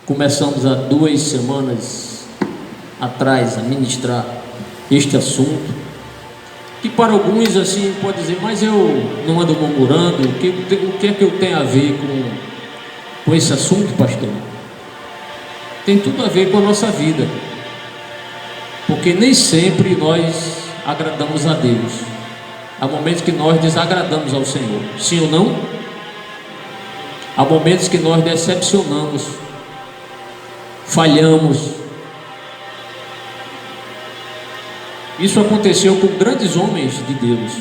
Começamos há 2 semanas atrás a ministrar este assunto, que para alguns assim pode dizer, mas eu não ando murmurando, o que é que eu tenho a ver com esse assunto, pastor? Tem tudo a ver com a nossa vida, porque nem sempre nós agradamos a Deus. Há momentos que nós desagradamos ao Senhor, sim ou não? Há momentos que nós decepcionamos, falhamos. Isso aconteceu com grandes homens de Deus.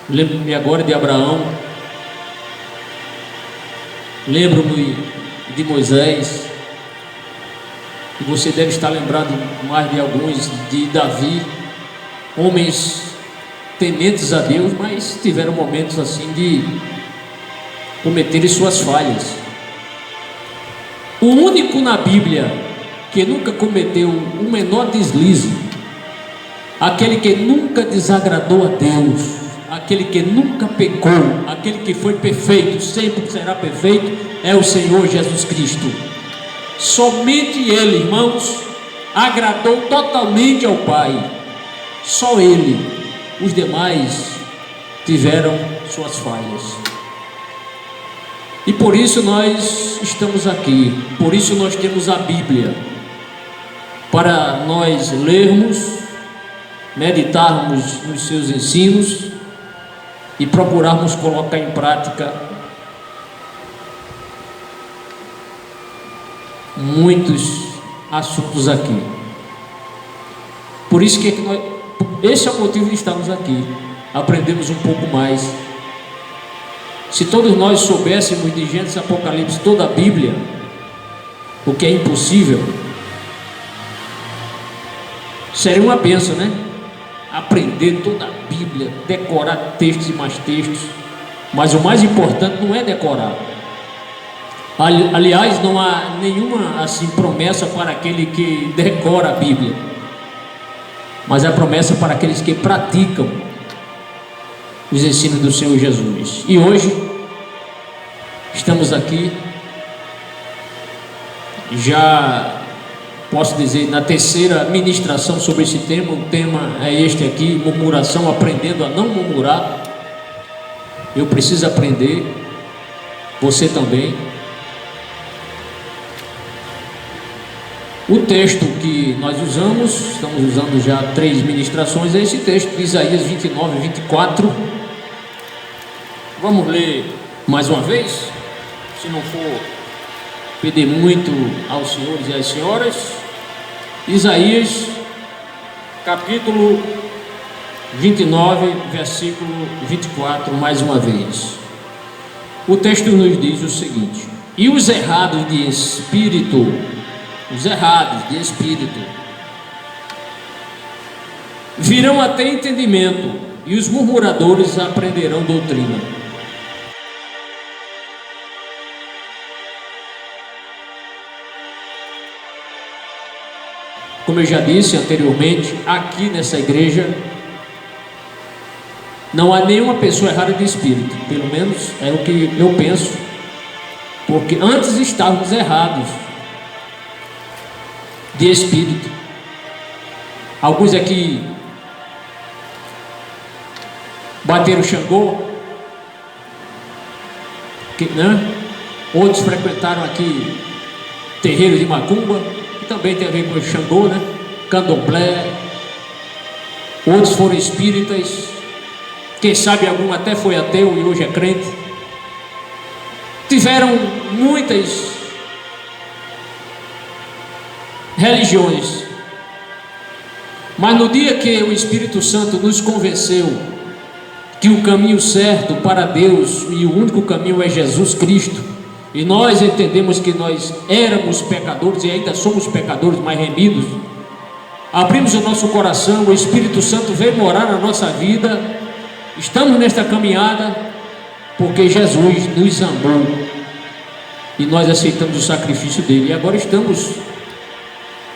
Lembro-me agora de Abraão, lembro-me de Moisés, e você deve estar lembrado mais de alguns, de Davi, homens tementes a Deus, mas tiveram momentos assim de cometerem suas falhas. O único na Bíblia que nunca cometeu o menor deslize, aquele que nunca desagradou a Deus, aquele que nunca pecou, aquele que foi perfeito, sempre será perfeito, é o Senhor Jesus Cristo. Somente Ele, irmãos, agradou totalmente ao Pai. Só Ele. Os demais tiveram suas falhas. E por isso nós estamos aqui, por isso nós temos a Bíblia, para nós lermos, meditarmos nos seus ensinos e procurarmos colocar em prática muitos assuntos aqui. Por isso que esse é o motivo de estarmos aqui, aprendemos um pouco mais. Se todos nós soubéssemos de Gênesis, Apocalipse, toda a Bíblia, o que é impossível, seria uma bênção, né? Aprender toda a Bíblia, decorar textos e mais textos. Mas o mais importante não é decorar. Aliás, não há nenhuma assim promessa para aquele que decora a Bíblia, mas a promessa para aqueles que praticam os ensinos do Senhor Jesus. E hoje estamos aqui, já posso dizer, na 3ª ministração sobre esse tema. O tema é este aqui: murmuração, aprendendo a não murmurar. Eu preciso aprender, você também. O texto que nós usamos, estamos usando já 3 ministrações, é esse texto de Isaías 29 e 24. Vamos ler mais uma vez, se não for pedir muito aos senhores e às senhoras. Isaías, capítulo 29, versículo 24, mais uma vez. O texto nos diz o seguinte: e os errados de espírito, virão a ter entendimento, e os murmuradores aprenderão doutrina. Como eu já disse anteriormente, aqui nessa igreja não há nenhuma pessoa errada de espírito, pelo menos é o que eu penso, porque antes estávamos errados de espírito. Alguns aqui bateram Xangô, né? Outros frequentaram aqui terreiro de macumba, que também tem a ver com o Xangô, né? Candomblé. Outros foram espíritas, quem sabe algum até foi ateu e hoje é crente. Tiveram muitas religiões, mas no dia que o Espírito Santo nos convenceu que o caminho certo para Deus e o único caminho é Jesus Cristo, e nós entendemos que nós éramos pecadores e ainda somos pecadores, mas remidos, abrimos o nosso coração, o Espírito Santo veio morar na nossa vida, estamos nesta caminhada porque Jesus nos amou e nós aceitamos o sacrifício dele, e agora estamos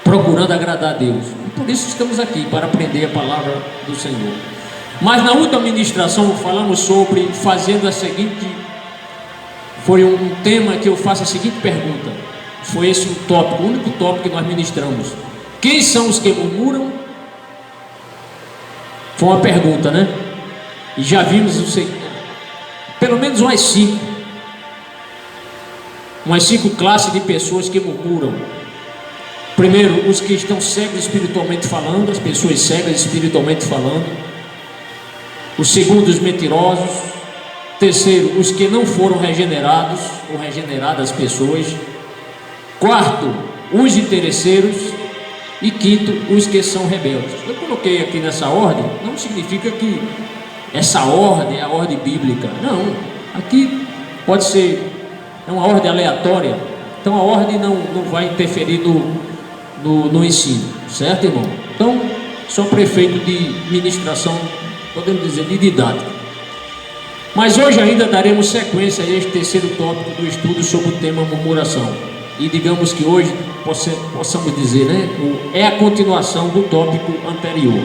procurando agradar a Deus. E por isso estamos aqui, para aprender a palavra do Senhor. Mas na última ministração falamos sobre fazendo a seguinte foi um tema que eu faço a seguinte pergunta. Foi esse o tópico, o único tópico que nós ministramos. Quem são os que murmuram? Foi uma pergunta, né? E já vimos pelo menos umas cinco classes de pessoas que murmuram. Primeiro, os que estão cegos espiritualmente falando, as pessoas cegas espiritualmente falando. O segundo, os mentirosos. Terceiro, os que não foram regenerados ou regeneradas pessoas. Quarto, os interesseiros. E quinto, os que são rebeldes. Eu coloquei aqui nessa ordem, não significa que essa ordem é a ordem bíblica. Não, aqui pode ser uma ordem aleatória. Então a ordem não vai interferir no ensino, certo, irmão? Então, sou prefeito de ministração, podemos dizer, de didática. Mas hoje ainda daremos sequência a este terceiro tópico do estudo sobre o tema murmuração. E digamos que hoje possamos dizer, né? É a continuação do tópico anterior.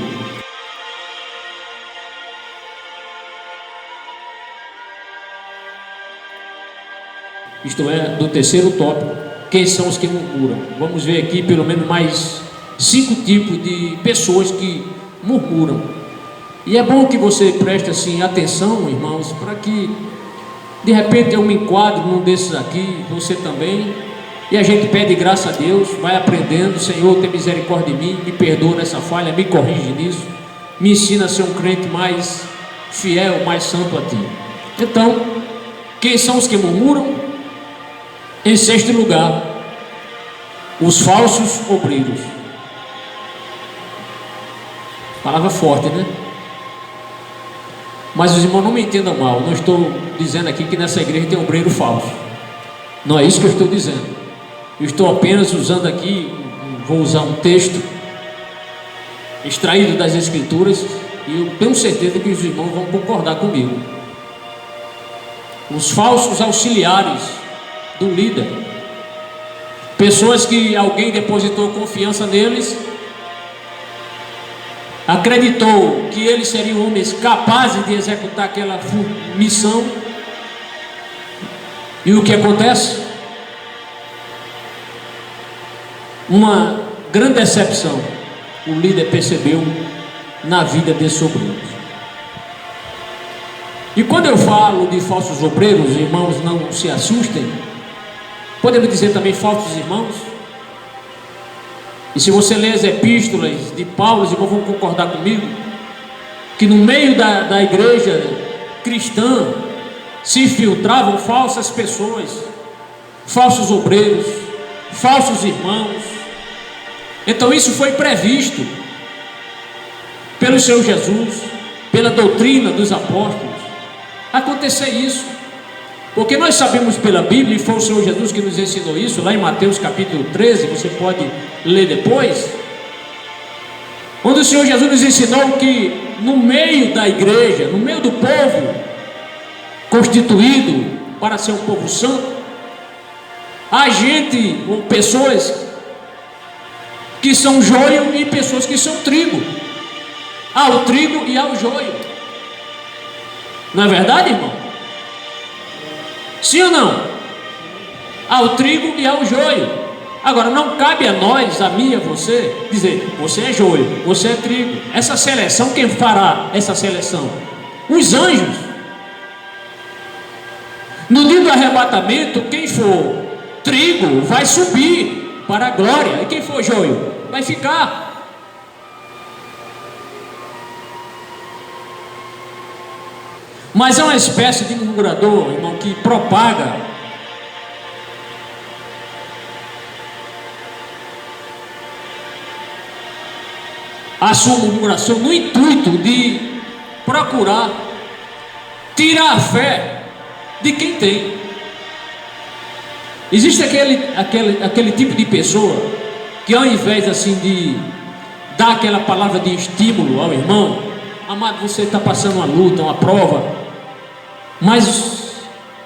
Isto é, do terceiro tópico, quem são os que murmuram? Vamos ver aqui pelo menos mais 5 tipos de pessoas que murmuram. E é bom que você preste assim atenção, irmãos, para que de repente eu me enquadre num desses aqui, você também. E a gente pede graça a Deus, vai aprendendo. Senhor, tem misericórdia de mim, me perdoa nessa falha, me corrige nisso, me ensina a ser um crente mais fiel, mais santo a Ti. Então, quem são os que murmuram? Em sexto lugar, os falsos obreiros. Palavra forte, né? Mas os irmãos não me entendam mal, não estou dizendo aqui que nessa igreja tem obreiro falso. Não é isso que eu estou dizendo. Eu estou apenas usando aqui, vou usar um texto extraído das Escrituras, e eu tenho certeza que os irmãos vão concordar comigo. Os falsos auxiliares do líder, pessoas que alguém depositou confiança neles, acreditou que eles seriam homens capazes de executar aquela missão, e o que acontece? Uma grande decepção o líder percebeu na vida desses obreiros. E quando eu falo de falsos obreiros, irmãos, não se assustem, podemos dizer também falsos irmãos. E se você ler as epístolas de Paulo, os irmãos vão concordar comigo, que no meio da igreja cristã se infiltravam falsas pessoas, falsos obreiros, falsos irmãos. Então isso foi previsto pelo Senhor Jesus, pela doutrina dos apóstolos, acontecer isso, porque nós sabemos pela Bíblia, e foi o Senhor Jesus que nos ensinou isso, lá em Mateus capítulo 13, você pode ler depois, onde o Senhor Jesus nos ensinou que no meio da igreja, no meio do povo constituído para ser um povo santo, há gente ou pessoas que são joio e pessoas que são trigo. Há o trigo e há o joio. Não é verdade, irmão? Sim ou não? Há o trigo e há o joio. Agora, não cabe a nós, a mim, a você, dizer, você é joio, você é trigo. Essa seleção, quem fará essa seleção? Os anjos. No dia do arrebatamento, quem for trigo vai subir para a glória, e quem for joio vai ficar. Mas é uma espécie de murmurador, irmão, que propaga a sua murmuração no intuito de procurar tirar a fé de quem tem. Existe aquele tipo de pessoa que, ao invés assim de dar aquela palavra de estímulo ao irmão, amado, você está passando uma luta, uma prova, mas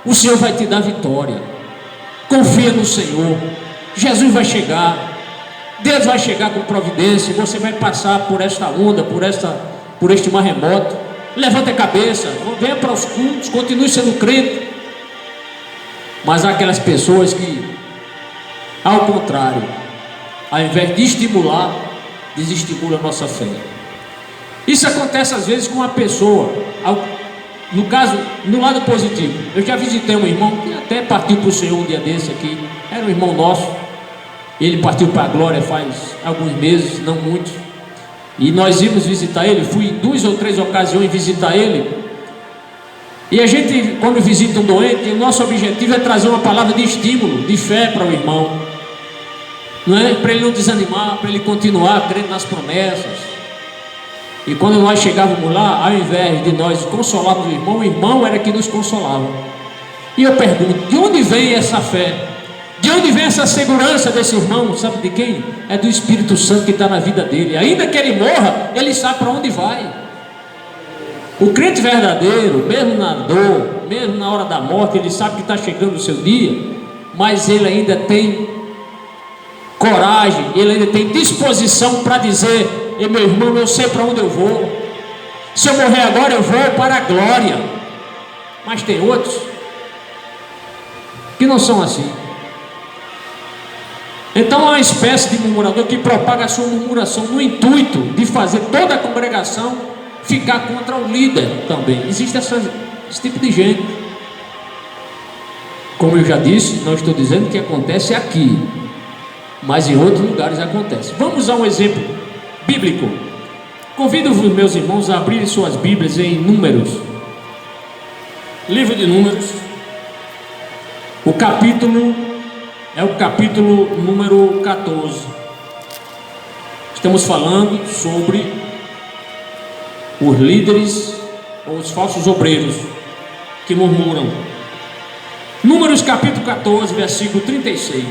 o Senhor vai te dar vitória. Confia no Senhor, Jesus vai chegar, Deus vai chegar com providência, você vai passar por esta onda, por este maremoto. Levante a cabeça, venha para os cultos, continue sendo crente. Mas há aquelas pessoas que, ao contrário, ao invés de estimular, desestimula a nossa fé. Isso acontece às vezes com uma pessoa, no caso, no lado positivo. Eu já visitei um irmão que até partiu para o Senhor um dia desse aqui, era um irmão nosso, ele partiu para a glória faz alguns meses, não muitos, e nós íamos visitar ele, fui em 2 ou 3 ocasiões visitar ele, e a gente, quando visita um doente, o nosso objetivo é trazer uma palavra de estímulo, de fé para o irmão, não é? Para ele não desanimar, para ele continuar crendo nas promessas. E quando nós chegávamos lá, ao invés de nós consolarmos o irmão era que nos consolava. E eu pergunto, de onde vem essa fé? De onde vem essa segurança desse irmão? Sabe de quem? É do Espírito Santo que está na vida dele. Ainda que ele morra, ele sabe para onde vai. O crente verdadeiro, mesmo na dor, mesmo na hora da morte, ele sabe que está chegando o seu dia, mas ele ainda tem coragem, ele ainda tem disposição para dizer: meu irmão, eu sei para onde eu vou. Se eu morrer agora, eu vou para a glória. Mas tem outros que não são assim. Então há uma espécie de murmurador que propaga a sua murmuração no intuito de fazer toda a congregação ficar contra o líder também. Existe esse tipo de gente. Como eu já disse, não estou dizendo que acontece aqui, mas em outros lugares acontece. Vamos a um exemplo bíblico. Convido os meus irmãos a abrirem suas Bíblias em Números, livro de Números. O capítulo é o capítulo número 14. Estamos falando sobre os líderes ou os falsos obreiros que murmuram. Números capítulo 14, versículo 36.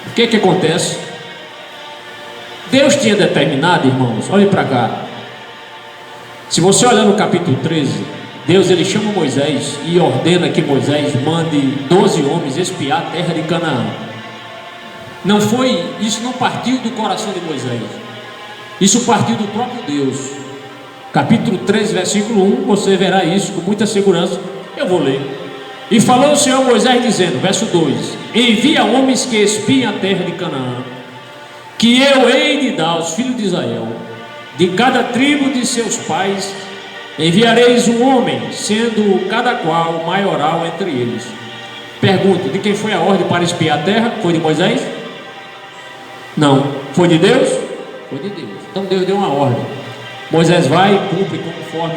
O que acontece? Deus tinha determinado, irmãos, olhem para cá. Se você olhar no capítulo 13, Deus ele chama Moisés e ordena que Moisés mande 12 homens espiar a terra de Canaã. Isso não partiu do coração de Moisés. Isso partiu do próprio Deus. Capítulo 13, versículo 1, você verá isso com muita segurança. Eu vou ler. E falou o Senhor a Moisés dizendo, verso 2: envia homens que espiem a terra de Canaã, que eu hei de dar aos filhos de Israel. De cada tribo de seus pais enviareis um homem, sendo cada qual maioral entre eles. Pergunto, de quem foi a ordem para espiar a terra? Foi de Moisés? Não. Foi de Deus? Foi de Deus. Então Deus deu uma ordem. Moisés vai e cumpre conforme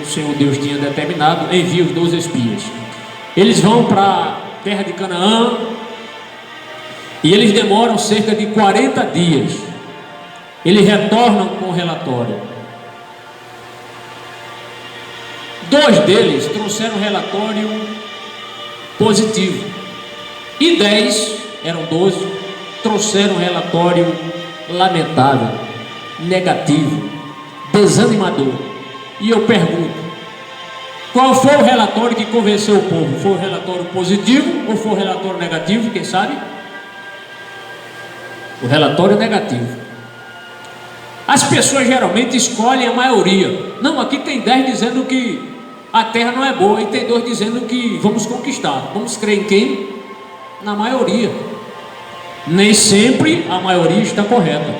o Senhor Deus tinha determinado, envia os 12 espias. Eles vão para a terra de Canaã e eles demoram cerca de 40 dias. Eles retornam com o relatório. 2 deles trouxeram um relatório positivo e 10, eram 12, trouxeram um relatório lamentável, negativo, desanimador. E eu pergunto, qual foi o relatório que convenceu o povo? Foi o relatório positivo ou foi o relatório negativo? Quem sabe? O relatório negativo. As pessoas geralmente escolhem a maioria. Não, aqui tem 10 dizendo que a terra não é boa, e tem 2 dizendo que vamos conquistar. Vamos crer em quem? Na maioria. Nem sempre a maioria está correta.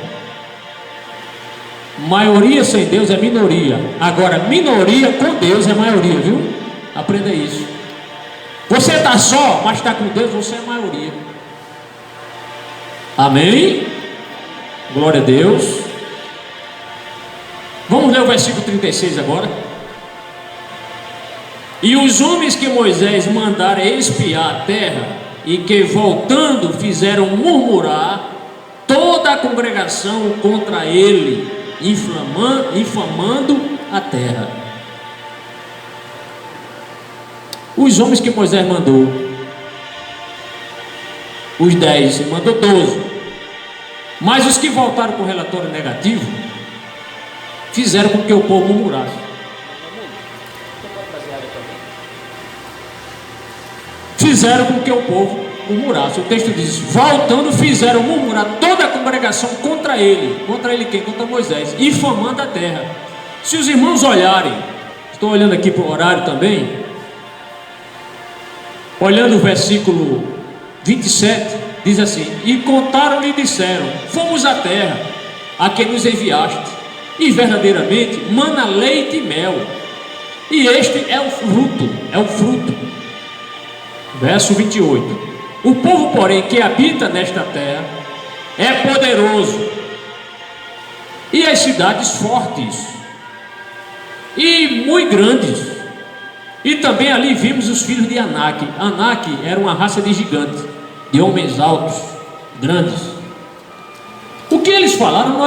Maioria sem Deus é minoria. Agora, minoria com Deus é maioria, viu? Aprenda isso. Você está só, mas está com Deus, você é maioria. Amém? Glória a Deus. Vamos ler o versículo 36 agora. E os homens que Moisés mandara espiar a terra, e que voltando fizeram murmurar toda a congregação contra ele, infamando a terra. Os homens que Moisés mandou, os 10, ele mandou 12. Mas os que voltaram com o relatório negativo fizeram com que o povo murmurasse. Fizeram com que o povo murmurasse. O texto diz: voltando, fizeram murmurar toda a congregação contra ele. Contra ele quem? Contra Moisés, infamando a terra. Se os irmãos olharem, estou olhando aqui para o horário também, olhando o versículo 27, diz assim: e contaram-lhe e disseram: fomos à terra a quem nos enviaste, e verdadeiramente mana leite e mel, e este é o fruto. Verso 28: o povo, porém, que habita nesta terra é poderoso, e as cidades fortes e muito grandes. E também ali vimos os filhos de Anak. Anak era uma raça de gigantes, de homens altos, grandes. O que eles falaram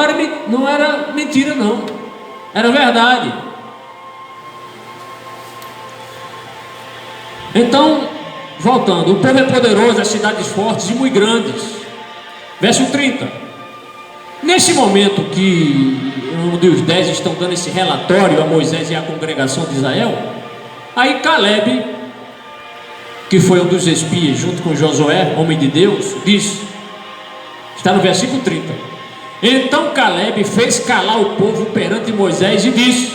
não era mentira, não, era verdade. Então, voltando: o povo é poderoso, as cidades fortes e muito grandes. Verso 30: nesse momento que um dos 10 estão dando esse relatório a Moisés e à congregação de Israel, aí Caleb, que foi um dos espias junto com Josué, homem de Deus, diz, está no versículo 30: então Caleb fez calar o povo perante Moisés e disse: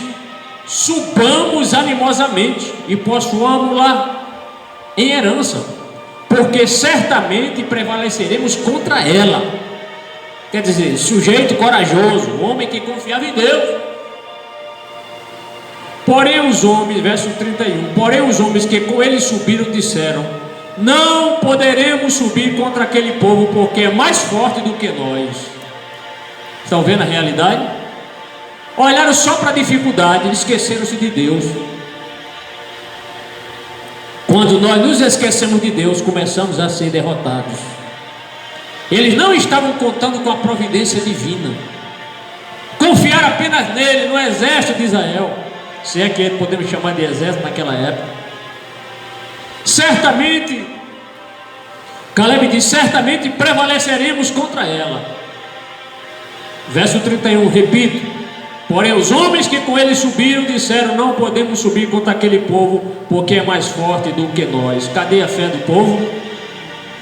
subamos animosamente e possuamos-la em herança, porque certamente prevaleceremos contra ela. Quer dizer, sujeito corajoso, homem que confiava em Deus. Porém os homens, verso 31, porém os homens que com ele subiram disseram: não poderemos subir contra aquele povo, porque é mais forte do que nós. Estão vendo a realidade? Olharam só para a dificuldade, esqueceram-se de Deus. Quando nós nos esquecemos de Deus, começamos a ser derrotados. Eles não estavam contando com a providência divina, confiaram apenas nele, no exército de Israel, se é que podemos chamar de exército naquela época. Certamente, Caleb diz: certamente prevaleceremos contra ela. Verso 31, repito: porém os homens que com ele subiram disseram: não podemos subir contra aquele povo, porque é mais forte do que nós. Cadê a fé do povo?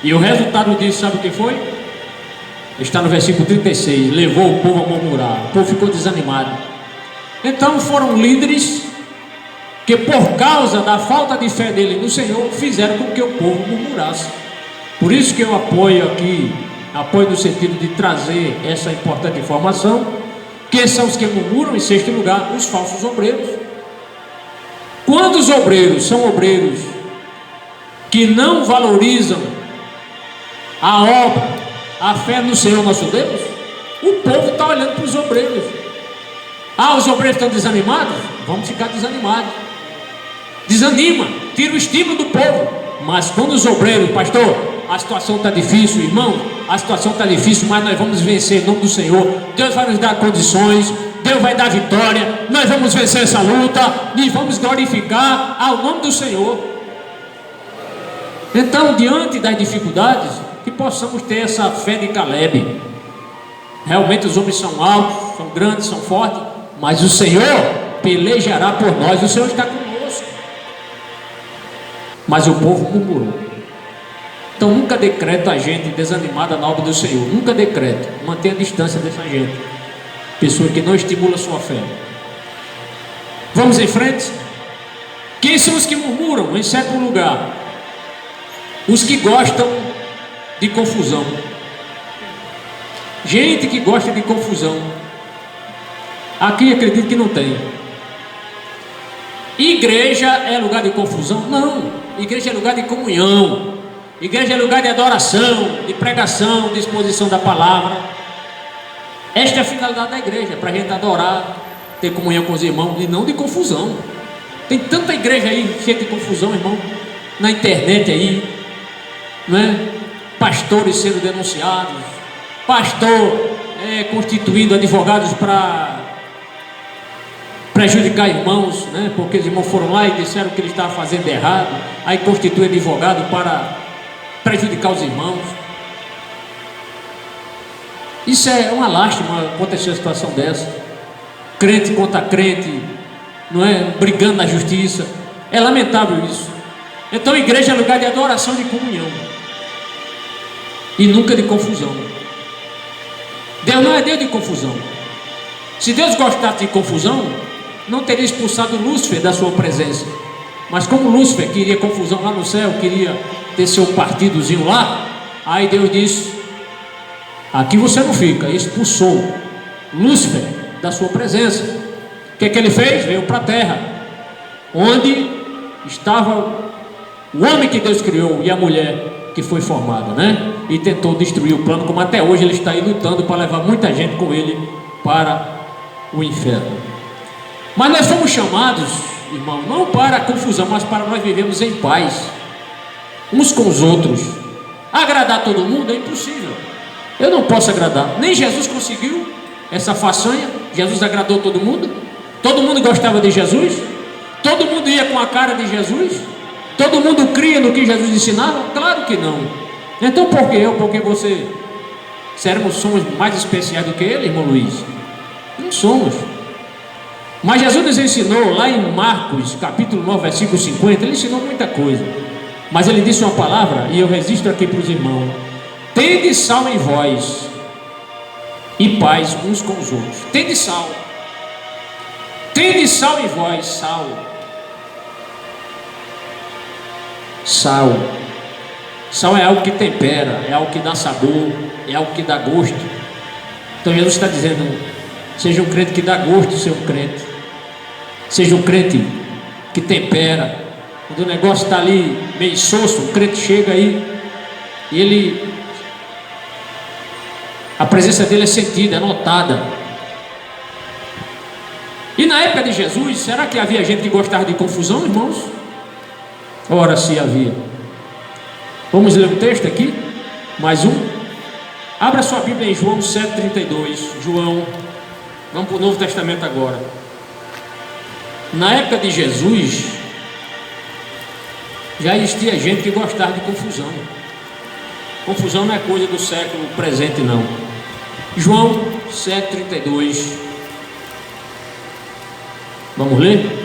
E o resultado disso, sabe o que foi? Está no versículo 36: levou o povo a murmurar. O povo ficou desanimado. Então foram líderes que, por causa da falta de fé dele no Senhor, fizeram com que o povo murmurasse. Por isso que eu apoio aqui, apoio no sentido de trazer essa importante informação. Quem são os que murmuram? Em sexto lugar, os falsos obreiros. Quando os obreiros são obreiros que não valorizam a obra, a fé no Senhor nosso Deus, o povo está olhando para os obreiros. Os obreiros estão desanimados? Vamos ficar desanimados. Desanima, tira o estímulo do povo. Mas quando os obreiros: pastor, a situação está difícil, irmão, a situação está difícil, mas nós vamos vencer em nome do Senhor. Deus vai nos dar condições, Deus vai dar vitória, nós vamos vencer essa luta e vamos glorificar ao nome do Senhor. Então, diante das dificuldades, que possamos ter essa fé de Caleb. Realmente os homens são altos, são grandes, são fortes, mas o Senhor pelejará por nós, o Senhor está conosco. Mas o povo murmurou. Então nunca decreto a gente desanimada na obra do Senhor, nunca decreto. Mantenha a distância dessa gente, pessoa que não estimula a sua fé. Vamos em frente. Quem são os que murmuram? Em sétimo lugar, os que gostam de confusão. Gente que gosta de confusão. Aqui acredito que não tem. Igreja é lugar de confusão? Não. Igreja é lugar de comunhão. Igreja é lugar de adoração, de pregação, de exposição da palavra. Esta é a finalidade da igreja, para a gente adorar, ter comunhão com os irmãos, e não de confusão. Tem tanta igreja aí cheia de confusão, irmão, na internet aí, não é? Pastores sendo denunciados, pastor constituindo advogados para prejudicar irmãos, né? Porque os irmãos foram lá e disseram que ele estava fazendo errado, aí constitui advogado para prejudicar os irmãos. Isso é uma lástima acontecer uma situação dessa. Crente contra crente, não é? Brigando na justiça. É lamentável isso. Então a igreja é lugar de adoração e de comunhão, e nunca de confusão. Deus não é Deus de confusão. Se Deus gostasse de confusão, não teria expulsado Lúcifer da sua presença. Mas como Lúcifer queria confusão lá no céu, queria ter seu partidozinho lá, aí Deus disse: aqui você não fica. E expulsou Lúcifer da sua presença. O que é que ele fez? Veio para a terra, onde estava o homem que Deus criou e a mulher que foi formada, né? E tentou destruir o plano, como até hoje ele está aí lutando para levar muita gente com ele para o inferno. Mas nós fomos chamados, irmão, não para a confusão, mas para nós vivermos em paz uns com os outros. Agradar todo mundo é impossível. Eu não posso agradar. Nem Jesus conseguiu essa façanha. Jesus agradou todo mundo. Todo mundo gostava de Jesus. Todo mundo ia com a cara de Jesus. Todo mundo cria no que Jesus ensinava? Claro que não. Então por que eu, por que você? Somos mais especiais do que ele, irmão Luiz? Não somos. Mas Jesus nos ensinou lá em Marcos, capítulo 9, versículo 50, ele ensinou muita coisa. Mas ele disse uma palavra, e eu registro aqui para os irmãos: tende sal em vós, e paz uns com os outros. Tende sal. Tende sal em vós, sal. Sal. Sal é algo que tempera, é algo que dá sabor, é algo que dá gosto. Então Jesus está dizendo: seja um crente que dá gosto, ser um crente. Seja um crente que tempera. Quando o negócio está ali meio soço, o crente chega aí e a presença dele é sentida, é notada. E na época de Jesus, será que havia gente que gostava de confusão, irmãos? Ora, se havia. Vamos ler o texto aqui? Mais um. Abra sua Bíblia em João 7,32. João, vamos para o Novo Testamento agora. Na época de Jesus, já existia gente que gostava de confusão. Confusão não é coisa do século presente, não. João 7,32. Vamos ler?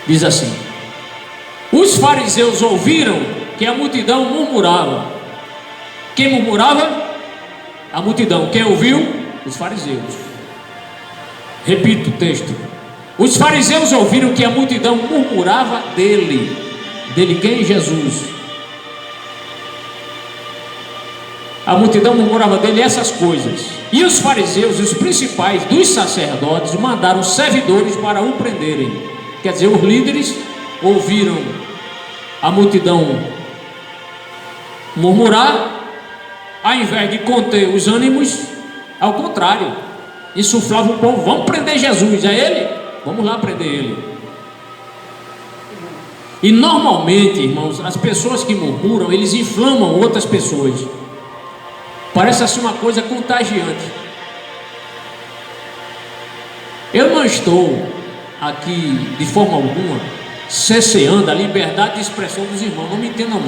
Diz assim: os fariseus ouviram que a multidão murmurava. Quem murmurava? A multidão. Quem ouviu? Os fariseus. Repito o texto: os fariseus ouviram que a multidão murmurava dele. Dele quem? Jesus. A multidão murmurava dele essas coisas. E os fariseus e os principais dos sacerdotes mandaram servidores para o prenderem. Quer dizer, os líderes ouviram a multidão murmurar, ao invés de conter os ânimos, ao contrário, insuflava o povo: vamos prender Jesus, é ele? Vamos lá prender ele. E normalmente, irmãos, as pessoas que murmuram, eles inflamam outras pessoas. Parece assim uma coisa contagiante. Eu não estou aqui de forma alguma cerceando a liberdade de expressão dos irmãos, não me entendam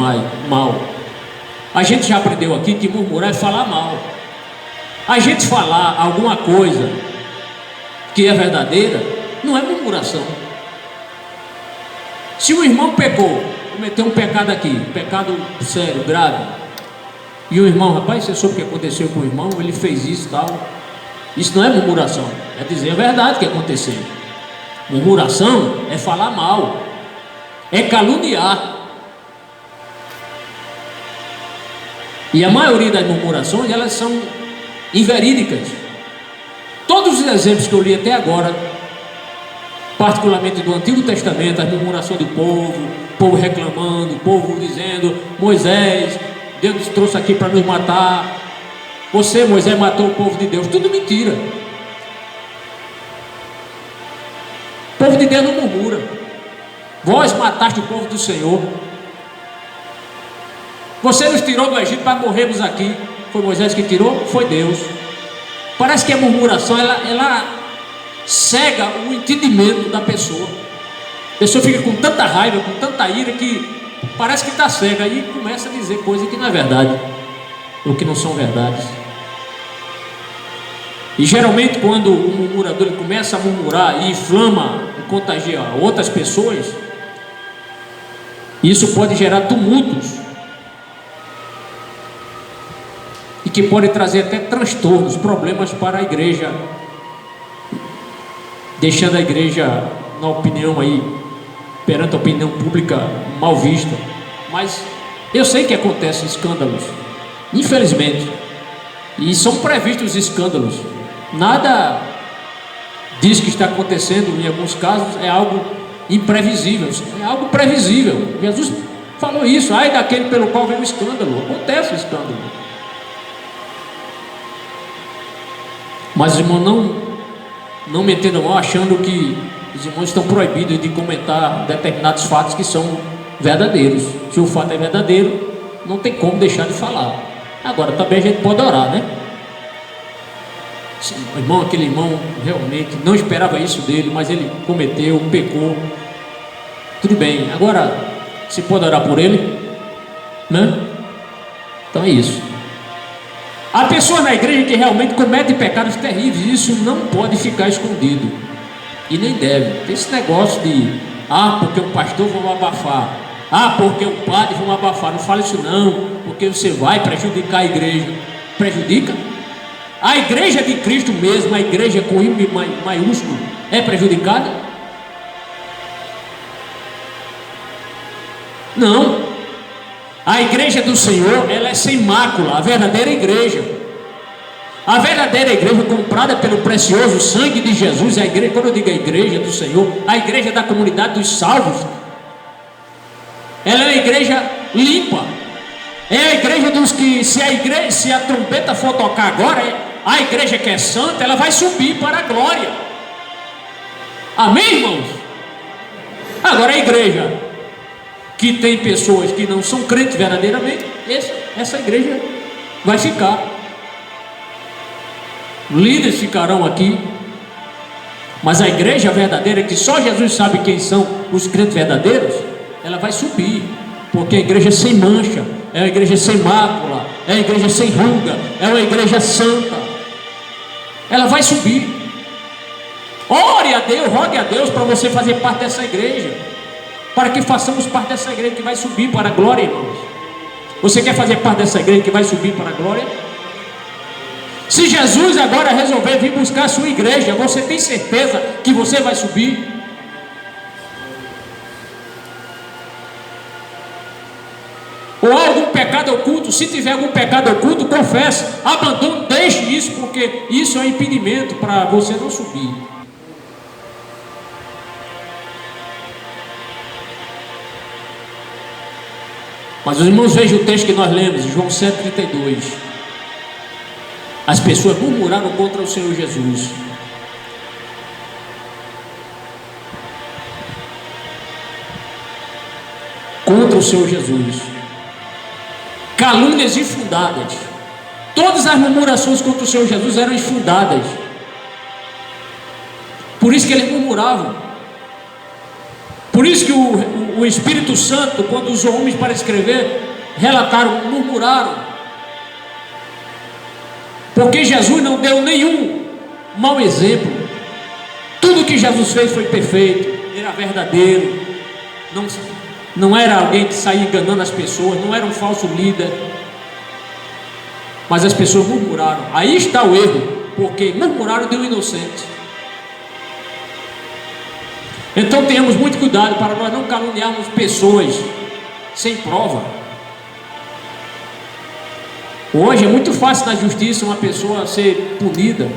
mal. A gente já aprendeu aqui que murmurar é falar mal. A gente falar alguma coisa que é verdadeira não é murmuração. Se o irmão pecou, cometeu um pecado aqui, pecado sério, grave, e o irmão: rapaz, você soube o que aconteceu com o irmão, ele fez isso e tal. Isso não é murmuração, é dizer a verdade que aconteceu. Murmuração é falar mal, é caluniar. E a maioria das murmurações, elas são inverídicas. Todos os exemplos que eu li até agora, particularmente do Antigo Testamento, as murmurações do povo, o povo reclamando, o povo dizendo: Moisés, Deus nos trouxe aqui para nos matar. Você, Moisés, matou o povo de Deus. Tudo mentira. O povo de Deus não murmura. Vós mataste o povo do Senhor. Você nos tirou do Egito para morrermos aqui. Foi Moisés que tirou? Foi Deus. Parece que a murmuração ela cega o entendimento da pessoa. A pessoa fica com tanta raiva, com tanta ira, que parece que está cega e começa a dizer coisas que não é verdade, ou que não são verdades. E geralmente quando o murmurador ele começa a murmurar e inflama e contagia outras pessoas, isso pode gerar tumultos e que pode trazer até transtornos, problemas para a igreja, deixando a igreja na opinião aí, perante a opinião pública mal vista, mas eu sei que acontecem escândalos, infelizmente, e são previstos escândalos. Nada diz que está acontecendo em alguns casos é algo imprevisível, é algo previsível. Jesus falou isso: ai daquele pelo qual vem o escândalo. Acontece o escândalo, mas irmão, não me entendam mal achando que os irmãos estão proibidos de comentar determinados fatos que são verdadeiros. Se o fato é verdadeiro, não tem como deixar de falar. Agora também a gente pode orar, né? Irmão, aquele irmão realmente não esperava isso dele, mas ele cometeu, pecou. Tudo bem, agora se pode orar por ele, né? Então é isso. Há pessoas na igreja que realmente cometem pecados terríveis, e isso não pode ficar escondido, e nem deve. Tem esse negócio de porque o pastor vai abafar, porque o padre vai abafar. Não fala isso não, porque você vai prejudicar a igreja. Prejudica? A igreja de Cristo mesmo, a igreja com I maiúsculo, é prejudicada? Não. A igreja do Senhor, ela é sem mácula, a verdadeira igreja. A verdadeira igreja comprada pelo precioso sangue de Jesus, a igreja, quando eu digo a igreja do Senhor, a igreja da comunidade dos salvos, ela é uma igreja limpa. É a igreja dos que, se a trombeta for tocar agora, a igreja que é santa, ela vai subir para a glória. Amém, irmãos? Agora a igreja que tem pessoas que não são crentes verdadeiramente, essa igreja vai ficar. Líderes ficarão aqui, mas a igreja verdadeira, que só Jesus sabe quem são os crentes verdadeiros, ela vai subir, porque a igreja é sem mancha, é uma igreja sem mácula, é uma igreja sem ruga, é uma igreja santa. Ela vai subir. Ore a Deus, rogue a Deus para você fazer parte dessa igreja, para que façamos parte dessa igreja que vai subir para a glória, irmãos. Você quer fazer parte dessa igreja que vai subir para a glória? Se Jesus agora resolver vir buscar a sua igreja, você tem certeza que você vai subir? Ou há algum pecado oculto? Se tiver algum pecado oculto, confesse, abandone, deixe isso, porque isso é um impedimento para você não subir. Mas os irmãos, vejam o texto que nós lemos, João 7,32. As pessoas murmuraram contra o Senhor Jesus. Contra o Senhor Jesus. Calúnias infundadas. Todas as murmurações contra o Senhor Jesus eram infundadas. Por isso que eles murmuravam. Por isso que o Espírito Santo, quando usou homens para escrever, relataram, murmuraram. Porque Jesus não deu nenhum mau exemplo. Tudo que Jesus fez foi perfeito, era verdadeiro, não era alguém que saía enganando as pessoas, não era um falso líder. Mas as pessoas murmuraram. Aí está o erro, porque murmuraram de um inocente. Então tenhamos muito cuidado para nós não caluniarmos pessoas sem prova. Hoje é muito fácil na justiça uma pessoa ser punida,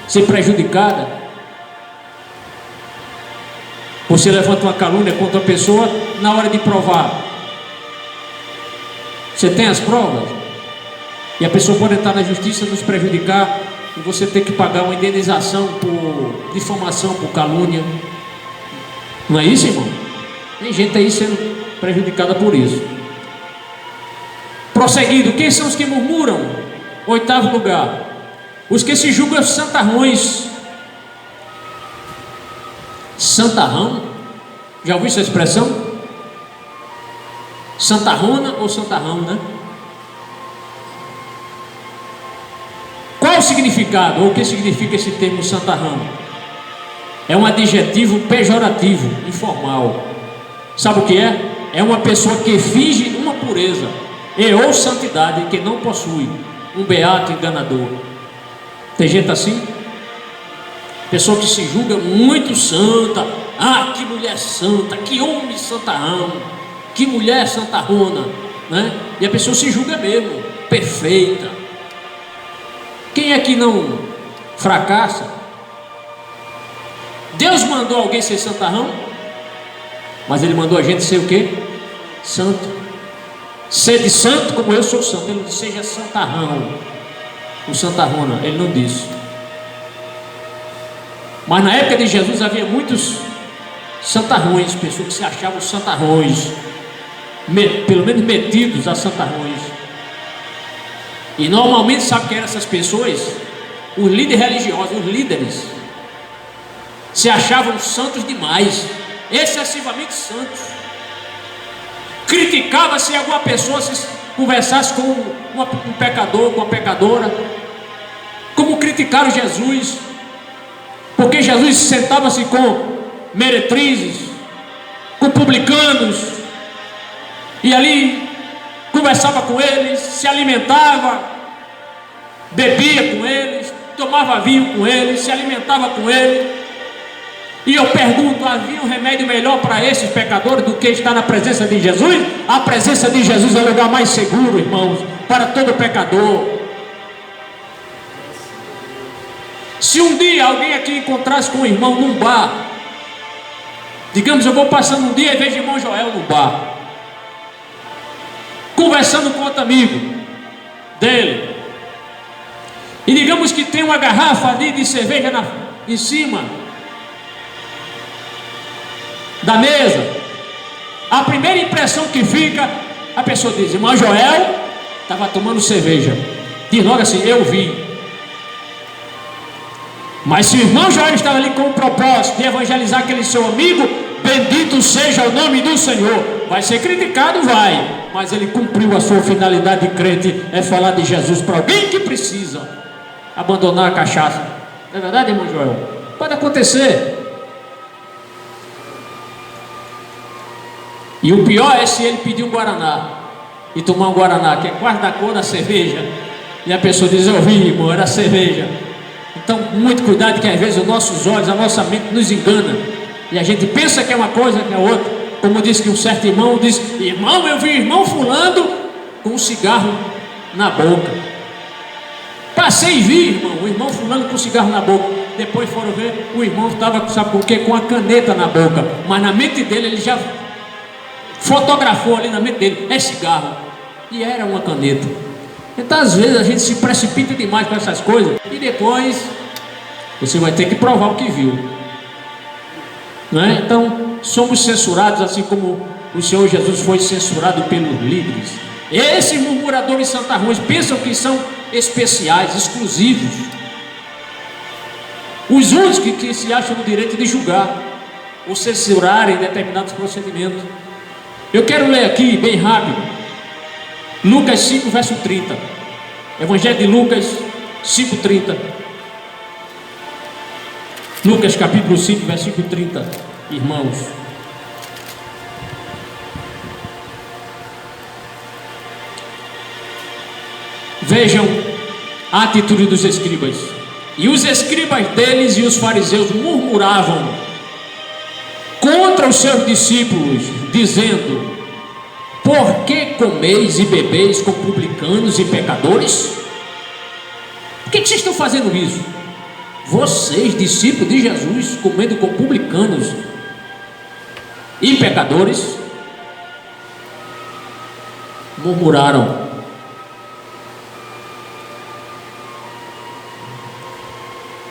ser prejudicada. Você levanta uma calúnia contra a pessoa, na hora de provar, você tem as provas, e a pessoa pode entrar na justiça, nos prejudicar, e você tem que pagar uma indenização por difamação, por calúnia. Não é isso, irmão? Tem gente aí sendo prejudicada por isso. Prosseguindo, quem são os que murmuram? 8º lugar, os que se julgam santarrões. Santarrão? Já ouviu essa expressão? Santarrona ou santarrão, né? Qual o significado, ou o que significa esse termo santarrão? É um adjetivo pejorativo, informal. Sabe o que é? É uma pessoa que finge uma pureza ou santidade que não possui, um beato enganador. Tem gente assim? Pessoa que se julga muito santa, Ah, que mulher santa, que homem santarrão, que mulher santarrona, né? E a pessoa se julga mesmo, perfeita. Quem é que não fracassa? Deus mandou alguém ser santarrão, mas Ele mandou a gente ser o quê? Santo. Sede santo como eu sou santo. Ele não disse seja santarrão, o santarrona, Ele não disse. Mas na época de Jesus havia muitos santarrões, pessoas que se achavam santarrões, pelo menos metidos a santarrões. E normalmente sabe quem eram essas pessoas? Os líderes religiosos, os líderes se achavam santos demais, excessivamente santos. Criticava se alguma pessoa se conversasse com um pecador, com uma pecadora, como criticaram Jesus, porque Jesus sentava-se com meretrizes, com publicanos, e ali conversava com eles, se alimentava, bebia com eles, tomava vinho com eles, se alimentava com eles. E eu pergunto, havia um remédio melhor para esses pecadores do que estar na presença de Jesus? A presença de Jesus é o lugar mais seguro, irmãos, para todo pecador. Se um dia alguém aqui encontrasse com um irmão num bar, digamos, eu vou passando um dia e vejo o irmão Joel no bar, conversando com outro amigo dele, e digamos que tem uma garrafa ali de cerveja em cima da mesa, a primeira impressão que fica, a pessoa diz, irmão Joel estava tomando cerveja, diz logo assim, eu vi. Mas se o irmão Joel estava ali com o propósito de evangelizar aquele seu amigo, bendito seja o nome do Senhor. Vai ser criticado, vai, mas ele cumpriu a sua finalidade de crente, é falar de Jesus para alguém que precisa abandonar a cachaça. Não é verdade, irmão Joel? Pode acontecer. E o pior é se ele pedir um guaraná e tomar um guaraná que é quase da cor da cerveja, e a pessoa diz, eu vi, irmão, era cerveja. Então muito cuidado, que às vezes os nossos olhos, a nossa mente nos engana, e a gente pensa que é uma coisa, que é outra. Como disse que um certo irmão disse, irmão, eu vi o irmão fulano com um cigarro na boca. Passei e vi, irmão, o irmão fulano com um cigarro na boca. Depois foram ver, o irmão estava, sabe com o quê? Com a caneta na boca. Mas na mente dele, ele já fotografou ali na mente dele, é cigarro, e era uma caneta. Então às vezes a gente se precipita demais com essas coisas, e depois você vai ter que provar o que viu, não é? Então somos censurados assim como o Senhor Jesus foi censurado pelos líderes. Esses murmuradores santarrões pensam que são especiais, exclusivos, os únicos que se acham no direito de julgar ou censurarem determinados procedimentos. Eu quero ler aqui bem rápido Lucas 5 verso 30, Evangelho de Lucas 5:30. Lucas capítulo 5 versículo 30, irmãos. Vejam a atitude dos escribas. E os escribas deles e os fariseus murmuravam contra os seus discípulos, dizendo, por que comeis e bebeis com publicanos e pecadores? Por que vocês estão fazendo isso? Vocês, discípulos de Jesus, comendo com publicanos e pecadores? Murmuraram.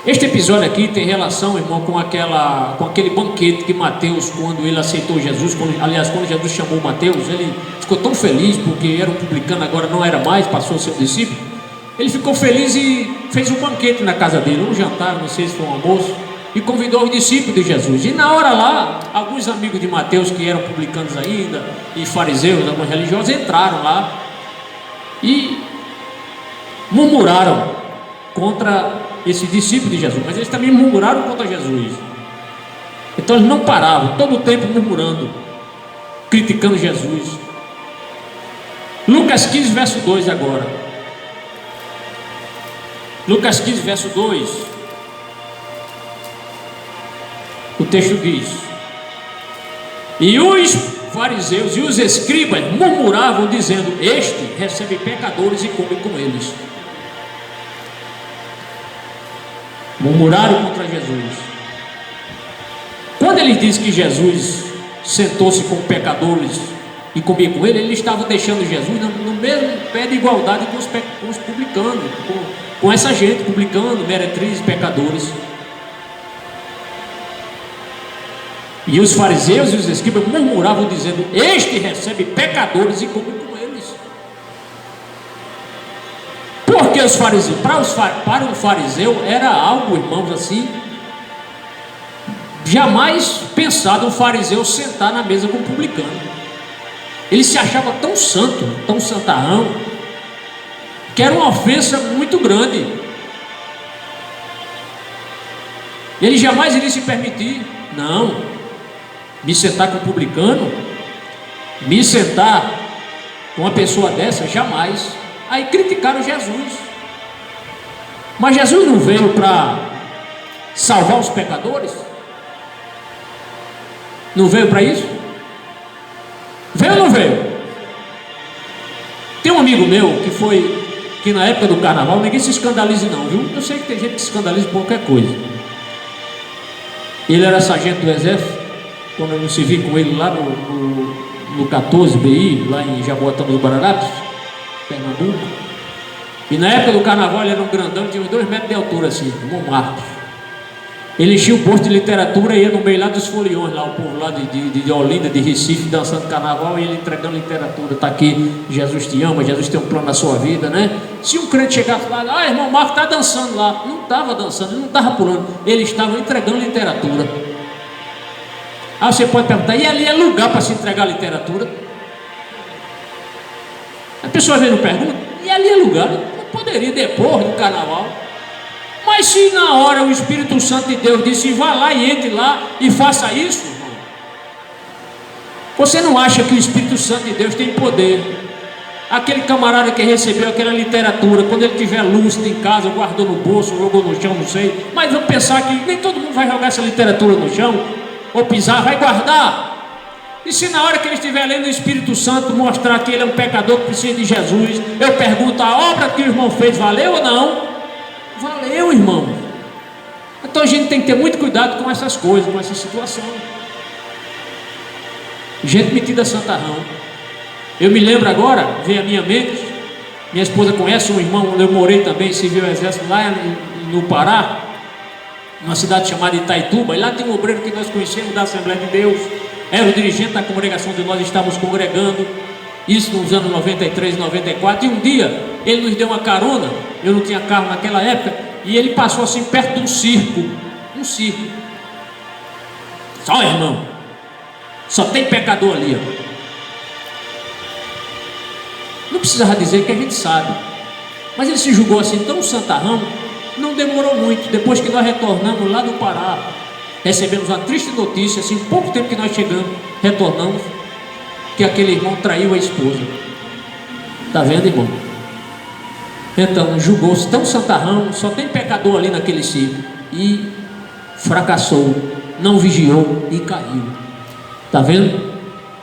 Este episódio aqui tem relação, irmão, com aquele banquete que Mateus, quando ele aceitou Jesus, quando Jesus chamou Mateus, ele ficou tão feliz, porque era um publicano, agora não era mais, passou a ser um discípulo. Ele ficou feliz e fez um banquete na casa dele, um jantar, não sei se foi um almoço, e convidou os discípulos de Jesus. E na hora lá, alguns amigos de Mateus, que eram publicanos ainda, e fariseus, alguns religiosos, entraram lá e murmuraram contra esse discípulo de Jesus, mas eles também murmuraram contra Jesus. Então eles não paravam, todo o tempo murmurando, criticando Jesus. Lucas 15 verso 2 agora. Lucas 15 verso 2. O texto diz: E os fariseus e os escribas murmuravam, dizendo: este recebe pecadores e come com eles. Murmuraram contra Jesus. Quando ele disse que Jesus sentou-se com pecadores e comia com ele estava deixando Jesus no mesmo pé de igualdade com os publicanos, com essa gente, publicanos, meretrizes, pecadores. E os fariseus e os escribas murmuravam, dizendo: este recebe pecadores e come com eles. Porque os fariseus, para um fariseu era algo, irmãos, assim, jamais pensado um fariseu sentar na mesa com um publicano. Ele se achava tão santo, tão santarrão, que era uma ofensa muito grande. Ele jamais iria se permitir, não, me sentar com um publicano, me sentar com uma pessoa dessa, jamais. Aí criticaram Jesus. Mas Jesus não veio para salvar os pecadores? Não veio para isso? Veio ou não veio? Tem um amigo meu que na época do carnaval, ninguém se escandalize não, viu? Eu sei que tem gente que se escandaliza por qualquer coisa. Ele era sargento do exército, quando eu me servi com ele lá no 14 BI, lá em Jaboatão dos Guararapes, Pernambuco. E na época do carnaval ele era um grandão, tinha uns 2 metros de altura assim, Montmartre. Ele enchia o posto de literatura e ia no meio lá dos foliões, lá o povo lá de Olinda, de Recife, dançando carnaval, e ele entregando literatura. Está aqui, Jesus te ama, Jesus tem um plano na sua vida, né? Se um crente chegasse lá, irmão Marco está dançando lá, não estava dançando, ele não estava pulando, ele estava entregando literatura. Aí você pode perguntar: e ali é lugar para se entregar literatura? A pessoa vem e pergunta: e ali é lugar? Não poderia depois do carnaval. Mas se na hora o Espírito Santo de Deus disse: vá lá e entre lá e faça isso, irmão, você não acha que o Espírito Santo de Deus tem poder? Aquele camarada que recebeu aquela literatura, quando ele tiver lúcido em casa, guardou no bolso, jogou no chão, não sei, mas vamos pensar que nem todo mundo vai jogar essa literatura no chão ou pisar, vai guardar. E se na hora que ele estiver lendo o Espírito Santo mostrar que ele é um pecador que precisa de Jesus, eu pergunto: a obra que o irmão fez valeu ou não? Valeu, irmão. Então a gente tem que ter muito cuidado com essas coisas, com essa situação. Gente metida santarrão. Eu me lembro agora, veio à minha mente, minha esposa conhece um irmão, eu morei também, serviu o exército lá no Pará, numa cidade chamada Itaituba, e lá tem um obreiro que nós conhecemos da Assembleia de Deus, era o dirigente da congregação onde nós estávamos congregando, isso nos anos 93, 94, e um dia ele nos deu uma carona, eu não tinha carro naquela época, e ele passou assim perto de um circo. Só, irmão, só tem pecador ali, ó. Não precisava dizer que a gente sabe, mas ele se julgou assim tão santarrão. Não demorou muito, depois que nós retornamos lá do Pará, recebemos uma triste notícia, assim, pouco tempo que nós chegamos, retornamos, que aquele irmão traiu a esposa. Está vendo, irmão? Então julgou-se tão santarrão, só tem pecador ali naquele circo, e fracassou, não vigiou e caiu. Está vendo?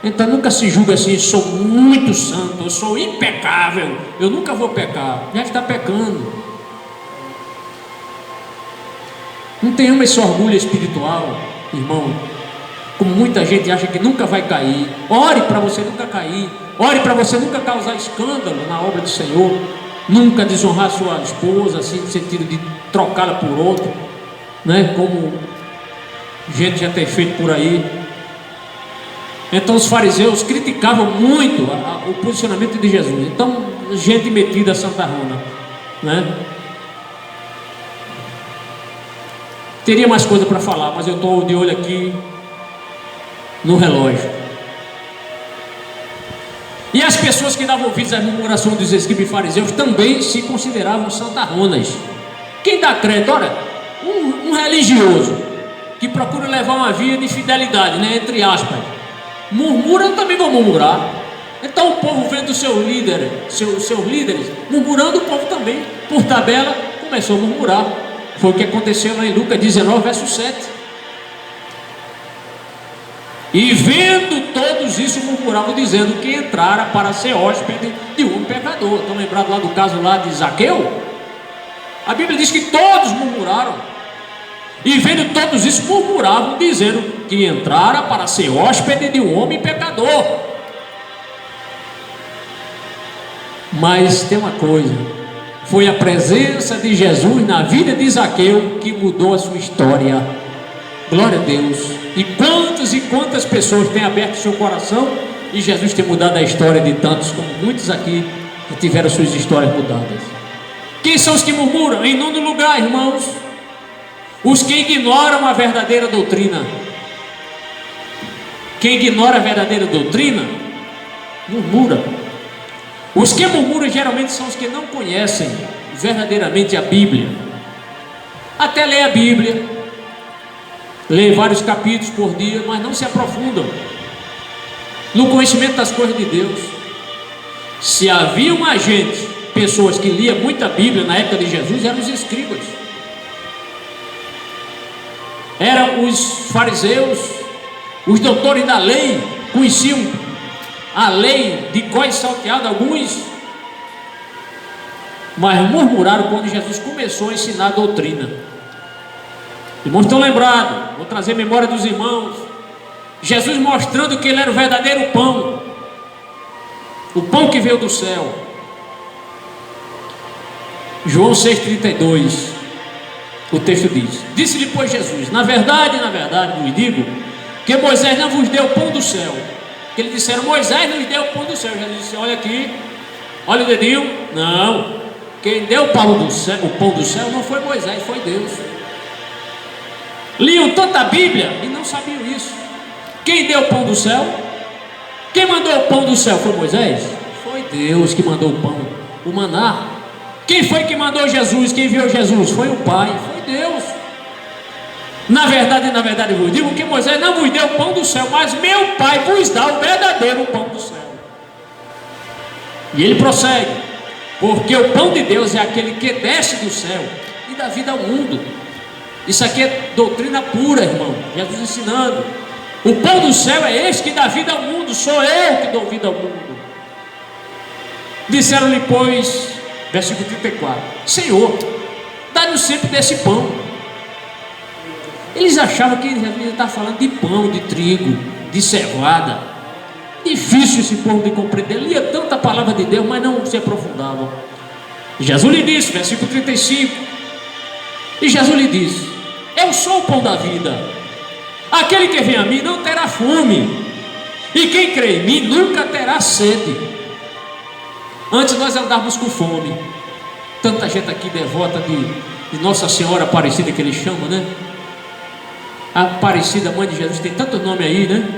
Então nunca se julga assim: sou muito santo, eu sou impecável, eu nunca vou pecar. Já está pecando. Não tenhamos esse orgulho espiritual, irmão. Como muita gente acha que nunca vai cair. Ore para você nunca cair. Ore para você nunca causar escândalo na obra do Senhor. Nunca desonrar sua esposa, assim, no sentido de trocá-la por outro, né? Como gente já tem feito por aí. Então os fariseus criticavam muito o posicionamento de Jesus. Então, gente metida santarrona, né? Teria mais coisa para falar, mas eu estou de olho aqui no relógio. E as pessoas que davam ouvidos à murmuração dos escribas e fariseus também se consideravam santarronas. Quem dá crédito? Olha, um religioso que procura levar uma vida de fidelidade, né, entre aspas, murmura, eu também vou murmurar. Então o povo vendo seus líderes murmurando, o povo também, por tabela, começou a murmurar. Foi o que aconteceu lá em Lucas 19, verso 7. E vendo todos isso, murmuravam, dizendo que entrara para ser hóspede de um pecador. Estão lembrados lá do caso lá de Zaqueu? A Bíblia diz que todos murmuraram. E vendo todos isso, murmuravam, dizendo que entrara para ser hóspede de um homem pecador. Mas tem uma coisa: foi a presença de Jesus na vida de Zaqueu que mudou a sua história. Glória a Deus. E quantas pessoas têm aberto seu coração e Jesus tem mudado a história de tantos, como muitos aqui que tiveram suas histórias mudadas. Quem são os que murmuram? Em nono lugar, irmãos, os que ignoram a verdadeira doutrina. Quem ignora a verdadeira doutrina murmura. Os que murmuram geralmente são os que não conhecem verdadeiramente a Bíblia. Até lê a Bíblia, lê vários capítulos por dia, mas não se aprofundam no conhecimento das coisas de Deus. Se havia pessoas que liam muita Bíblia na época de Jesus, eram os escribas, eram os fariseus, os doutores da lei, conheciam a lei de cós salteado, alguns, mas murmuraram quando Jesus começou a ensinar a doutrina. Irmãos, estão lembrados? Vou trazer memória dos irmãos. Jesus mostrando que ele era o verdadeiro pão, o pão que veio do céu. João 6,32, o texto diz: disse-lhe, pois, Jesus: na verdade vos digo, que Moisés não vos deu o pão do céu. Que eles disseram: Moisés nos deu o pão do céu. Jesus disse: olha aqui, olha o dedinho. Não, quem deu o pão do céu não foi Moisés, foi Deus. Liam tanta Bíblia e não sabiam isso. Quem deu o pão do céu? Quem mandou o pão do céu foi Moisés? Foi Deus que mandou o pão, o maná. Quem foi que mandou Jesus? Quem enviou Jesus? Foi o Pai, foi Deus. Na verdade vos digo que Moisés não vos deu o pão do céu, mas meu Pai vos dá o verdadeiro pão do céu. E ele prossegue: porque o pão de Deus é aquele que desce do céu e dá vida ao mundo. Isso aqui é doutrina pura, irmão. Jesus ensinando: o pão do céu é este que dá vida ao mundo, sou eu que dou vida ao mundo. Disseram-lhe, pois, versículo 34: Senhor, dá-nos sempre desse pão. Eles achavam que Jesus estava falando de pão, de trigo, de cevada. Difícil esse povo de compreender. Lia tanta palavra de Deus, mas não se aprofundavam. Jesus lhe disse, versículo 35: e Jesus lhe disse: eu sou o pão da vida. Aquele que vem a mim não terá fome, e quem crê em mim nunca terá sede. Antes nós andávamos com fome. Tanta gente aqui devota de Nossa Senhora Aparecida, que eles chamam, né? A Aparecida, mãe de Jesus, tem tanto nome aí, né?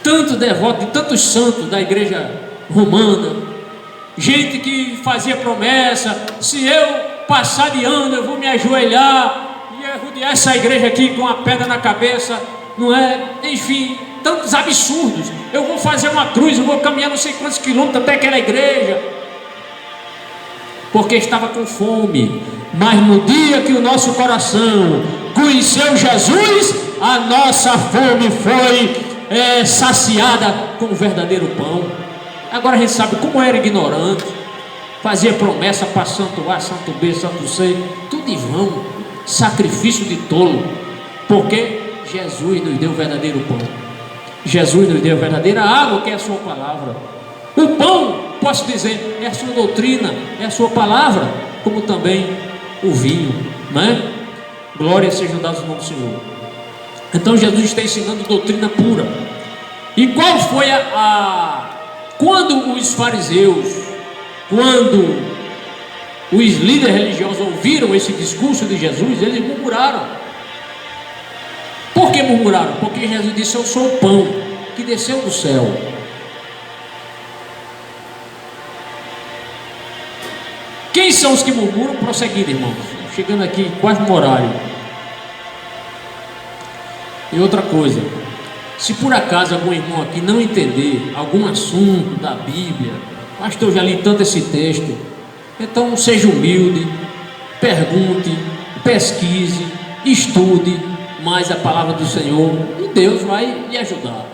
Tanto devoto de tantos santos da igreja romana. Gente que fazia promessa: se eu passar de ano eu vou me ajoelhar e rodear essa igreja aqui com a pedra na cabeça, não é? Enfim, tantos absurdos. Eu vou fazer uma cruz, eu vou caminhar não sei quantos quilômetros até aquela igreja, porque estava com fome. Mas no dia que o nosso coração conheceu Jesus, a nossa fome foi saciada com o verdadeiro pão. Agora a gente sabe como era ignorante, fazia promessa para santo A, santo B, santo C, tudo em vão, sacrifício de tolo, porque Jesus nos deu o verdadeiro pão. Jesus nos deu a verdadeira água, que é a sua palavra. O pão, posso dizer, é a sua doutrina, é a sua palavra, como também o vinho, não é? Glória sejam dadas ao nome do Senhor. Então Jesus está ensinando doutrina pura. E qual foi quando os fariseus, quando os líderes religiosos ouviram esse discurso de Jesus, eles murmuraram. Por que murmuraram? Porque Jesus disse: eu sou o pão que desceu do céu. Quem são os que murmuram? Prosseguindo, irmãos, chegando aqui quase no horário. E outra coisa, se por acaso algum irmão aqui não entender algum assunto da Bíblia, pastor, eu já li tanto esse texto, então seja humilde, pergunte, pesquise, estude, mais a palavra do Senhor, e Deus vai lhe ajudar,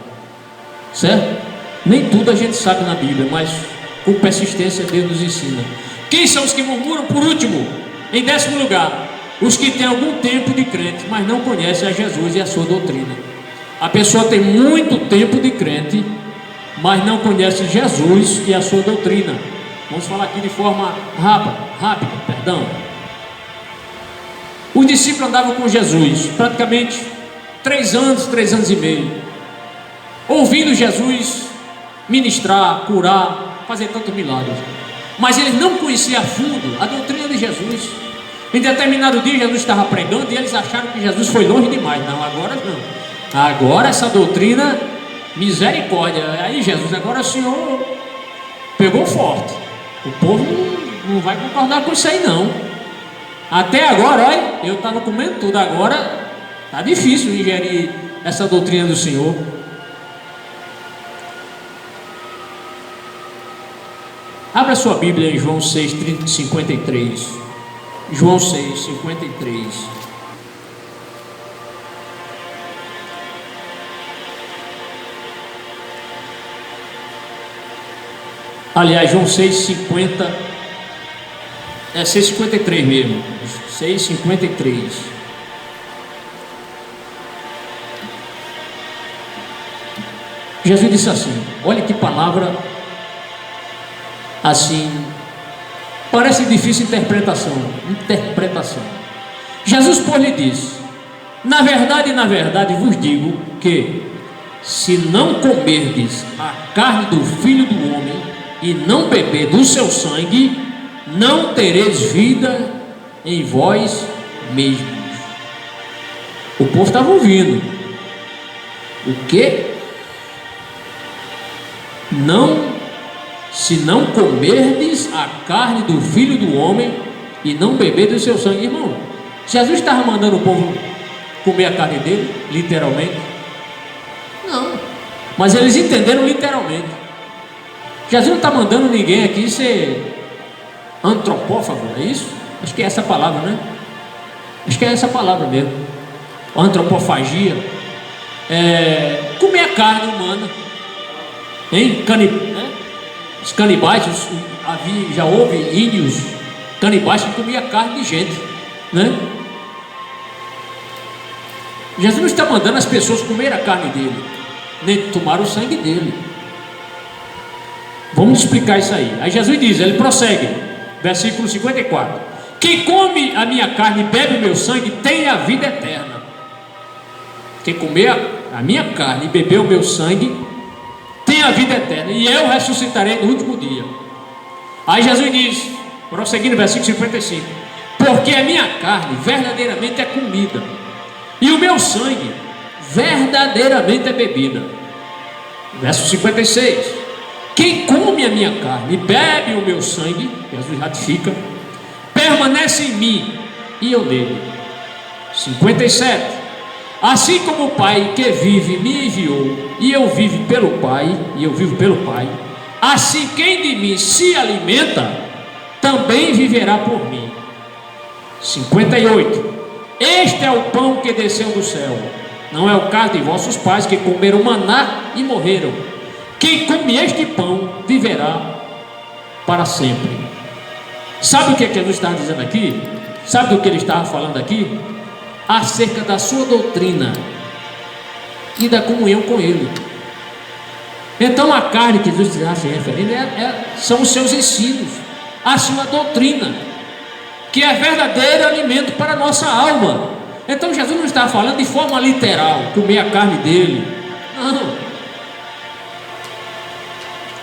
certo? Nem tudo a gente sabe na Bíblia, mas com persistência Deus nos ensina. Quem são os que murmuram? Por último, em 10º lugar, os que têm algum tempo de crente, mas não conhecem a Jesus e a sua doutrina. A pessoa tem muito tempo de crente, mas não conhece Jesus e a sua doutrina. Vamos falar aqui de forma rápida. Os discípulos andavam com Jesus praticamente 3 anos e meio, ouvindo Jesus ministrar, curar, fazer tantos milagres, mas eles não conheciam a fundo a doutrina de Jesus. Em determinado dia Jesus estava pregando e eles acharam que Jesus foi longe demais. Não, agora não, agora essa doutrina, misericórdia. Aí Jesus, agora o Senhor pegou forte, o povo não vai concordar com isso aí não. Até agora, olha, eu estava comendo tudo, agora está difícil ingerir essa doutrina do Senhor. Abra sua Bíblia em João 6:53. João 6:53. Aliás, João 6:50. É 6:53 mesmo. 6:53. Jesus disse assim: olha que palavra assim, parece difícil interpretação. Jesus, pois, lhe disse: na verdade vos digo que, se não comerdes a carne do Filho do Homem e não beber do seu sangue, não tereis vida em vós mesmos. O povo estava ouvindo. O que? Se não comerdes a carne do Filho do Homem e não beber do seu sangue. Irmão, Jesus estava mandando o povo comer a carne dele, literalmente? Não, mas eles entenderam literalmente. Jesus não está mandando ninguém aqui ser antropófago, é isso? Acho que é essa palavra, né? Acho que é essa palavra mesmo. Antropofagia. Comer a carne humana. Hein? Os canibais, já houve índios canibais que comiam carne de gente, né? Jesus não está mandando as pessoas comer a carne dele, nem tomar o sangue dele. Vamos explicar isso aí. Aí Jesus diz, ele prossegue, versículo 54: quem come a minha carne e bebe o meu sangue tem a vida eterna. Quem comer a minha carne e beber o meu sangue tem a vida eterna, e eu ressuscitarei no último dia. Aí Jesus diz, prosseguindo, versículo 55: porque a minha carne verdadeiramente é comida, e o meu sangue verdadeiramente é bebida. Verso 56: quem come a minha carne e bebe o meu sangue, Jesus ratifica, permanece em mim e eu nele. 57: assim como o Pai que vive me enviou, e eu vivo pelo Pai, assim quem de mim se alimenta, também viverá por mim. 58: este é o pão que desceu do céu, não é o caso de vossos pais que comeram maná e morreram. Quem come este pão viverá para sempre. Sabe o que Jesus estava dizendo aqui? Sabe do que ele estava falando aqui? Acerca da sua doutrina e da comunhão com ele. Então a carne que Jesus está se referindo são os seus ensinos, a sua doutrina, que é verdadeiro alimento para a nossa alma. Então Jesus não está falando de forma literal, comer a carne dele, não,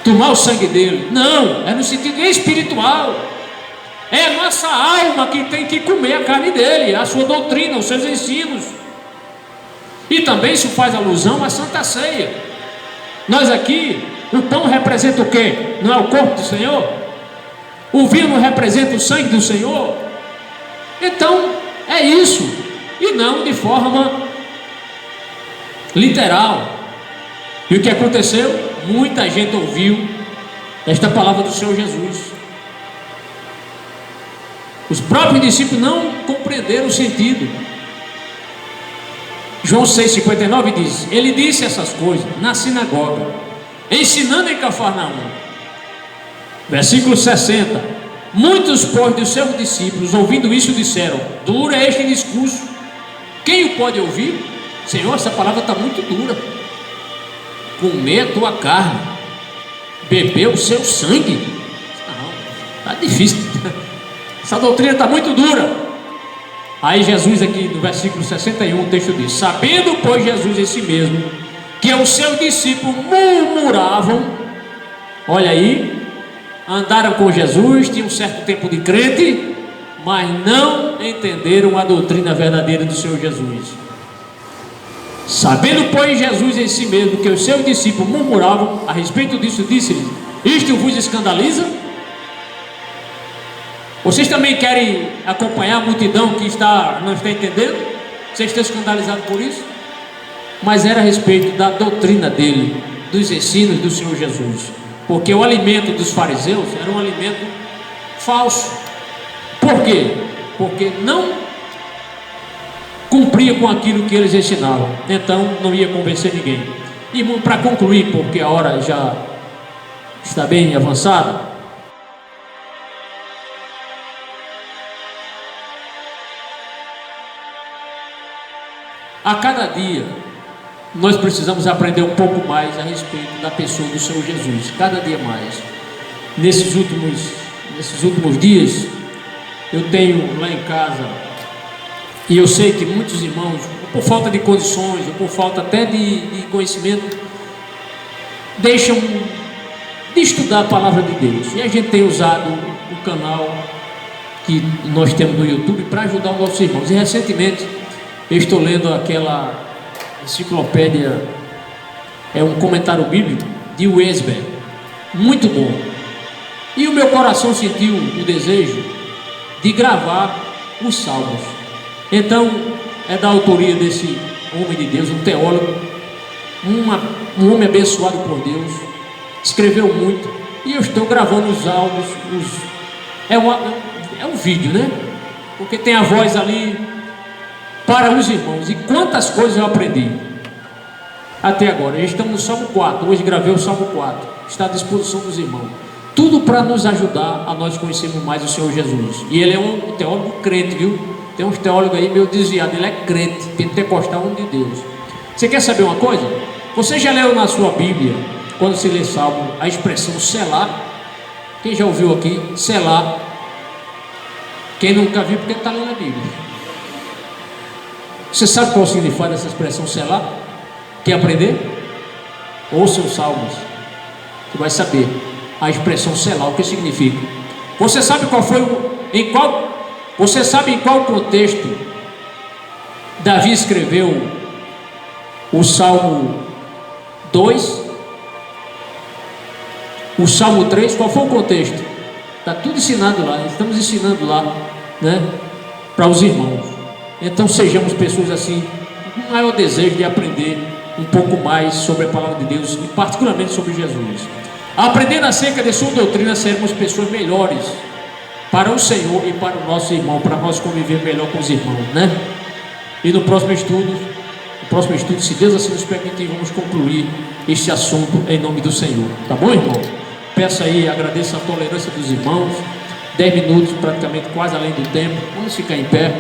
tomar o sangue dele, não, é no sentido espiritual. É a nossa alma que tem que comer a carne dele, a sua doutrina, os seus ensinos. E também isso faz alusão à Santa Ceia. Nós aqui, o pão representa o quê? Não é o corpo do Senhor? O vinho representa o sangue do Senhor? Então, é isso. E não de forma literal. E o que aconteceu? Muita gente ouviu esta palavra do Senhor Jesus. Os próprios discípulos não compreenderam o sentido. João 6,59 diz: ele disse essas coisas na sinagoga, ensinando em Cafarnaum. Versículo 60: muitos, pois, dos seus discípulos, ouvindo isso, disseram: duro é este discurso, quem o pode ouvir? Senhor, essa palavra está muito dura. Comer a tua carne, beber o seu sangue, não, está difícil, essa doutrina está muito dura. Aí Jesus aqui no versículo 61, o texto diz: sabendo, pois, Jesus em si mesmo, que os seus discípulos murmuravam, olha aí, andaram com Jesus, tinham um certo tempo de crente, mas não entenderam a doutrina verdadeira do Senhor Jesus. Sabendo, pois, Jesus em si mesmo, que os seus discípulos murmuravam a respeito disso, disse-lhes: isto vos escandaliza? Vocês também querem acompanhar a multidão que não está entendendo? Vocês estão escandalizados por isso? Mas era a respeito da doutrina dele, dos ensinos do Senhor Jesus, porque o alimento dos fariseus era um alimento falso. Por quê? Porque não cumpria com aquilo que eles ensinavam, então não ia convencer ninguém. E para concluir, porque a hora já está bem avançada, a cada dia nós precisamos aprender um pouco mais a respeito da pessoa do Senhor Jesus, cada dia mais. Nesses últimos dias, eu tenho lá em casa, e eu sei que muitos irmãos, por falta de condições, ou por falta até de conhecimento, deixam de estudar a palavra de Deus. E a gente tem usado o canal que nós temos no YouTube para ajudar os nossos irmãos. E recentemente eu estou lendo aquela enciclopédia, é um comentário bíblico de Wesber, muito bom. E o meu coração sentiu o desejo de gravar os salmos. Então, é da autoria desse homem de Deus, um teólogo, um homem abençoado por Deus, escreveu muito, e eu estou gravando os áudios, é um vídeo, né? Porque tem a voz ali para os irmãos. E quantas coisas eu aprendi até agora. Já estamos no Salmo 4, hoje gravei o Salmo 4, está à disposição dos irmãos. Tudo para nos ajudar a nós conhecermos mais o Senhor Jesus. E ele é um teólogo crente, viu? Tem uns teólogos aí meio desviados, ele é crente, pentecostal, homem de Deus. Você quer saber uma coisa? Você já leu na sua Bíblia, quando se lê Salmo, a expressão selar? Quem já ouviu aqui? Selar. Quem nunca viu, porque está lendo a Bíblia. Você sabe qual é o significado dessa expressão selar? Quer aprender? Ouça os salmos, você vai saber a expressão selar, o que significa. Você sabe você sabe em qual contexto Davi escreveu o Salmo 2, o Salmo 3, qual foi o contexto? Está tudo ensinado lá, estamos ensinando lá, né, para os irmãos. Então sejamos pessoas assim, com o maior desejo de aprender um pouco mais sobre a palavra de Deus, e particularmente sobre Jesus. Aprendendo acerca de sua doutrina, seremos pessoas melhores para o Senhor e para o nosso irmão, para nós conviver melhor com os irmãos, né? E no próximo estudo, se Deus assim nos permitir, vamos concluir este assunto em nome do Senhor. Tá bom, irmão? Peço aí, agradeço a tolerância dos irmãos. 10 minutos, praticamente quase além do tempo. Vamos ficar em pé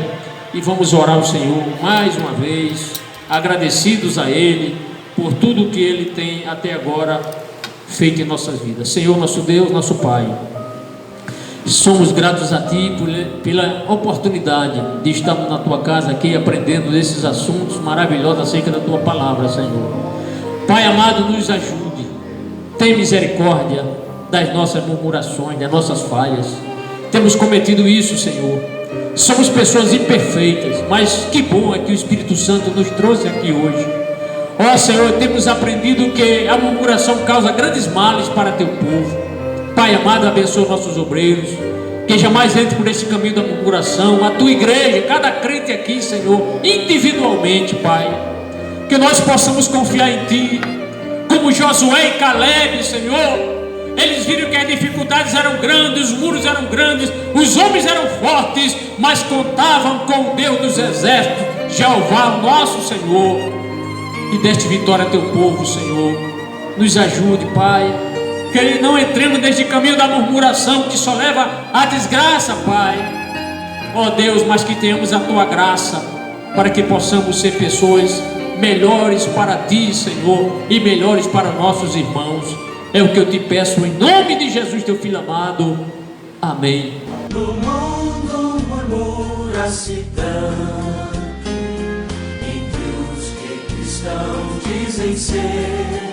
e vamos orar ao Senhor mais uma vez, agradecidos a Ele por tudo que Ele tem até agora feito em nossas vidas. Senhor, nosso Deus, nosso Pai, somos gratos a Ti pela oportunidade de estarmos na Tua casa aqui aprendendo desses assuntos maravilhosos acerca da Tua palavra, Senhor. Pai amado, nos ajude, tem misericórdia das nossas murmurações, das nossas falhas. Temos cometido isso, Senhor. Somos pessoas imperfeitas, mas que bom é que o Espírito Santo nos trouxe aqui hoje. Ó Senhor, temos aprendido que a murmuração causa grandes males para Teu povo. Pai amado, abençoa nossos obreiros, que jamais entre por esse caminho da murmuração. A Tua igreja, cada crente aqui, Senhor, individualmente, Pai, que nós possamos confiar em Ti, como Josué e Caleb, Senhor. Eles viram que as dificuldades eram grandes, os muros eram grandes, os homens eram fortes, mas contavam com o Deus dos exércitos, Jeová, nosso Senhor, e deste vitória a teu povo, Senhor. Nos ajude, Pai, que não entremos neste caminho da murmuração que só leva à desgraça, Pai. Ó Deus, mas que tenhamos a tua graça para que possamos ser pessoas melhores para ti, Senhor, e melhores para nossos irmãos. É o que eu te peço em nome de Jesus, teu filho amado. Amém. No mundo murmura-se tanto entre os que cristãos dizem ser.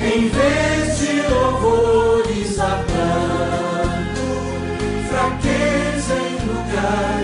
Em vez de louvores há pranto, fraqueza em lugar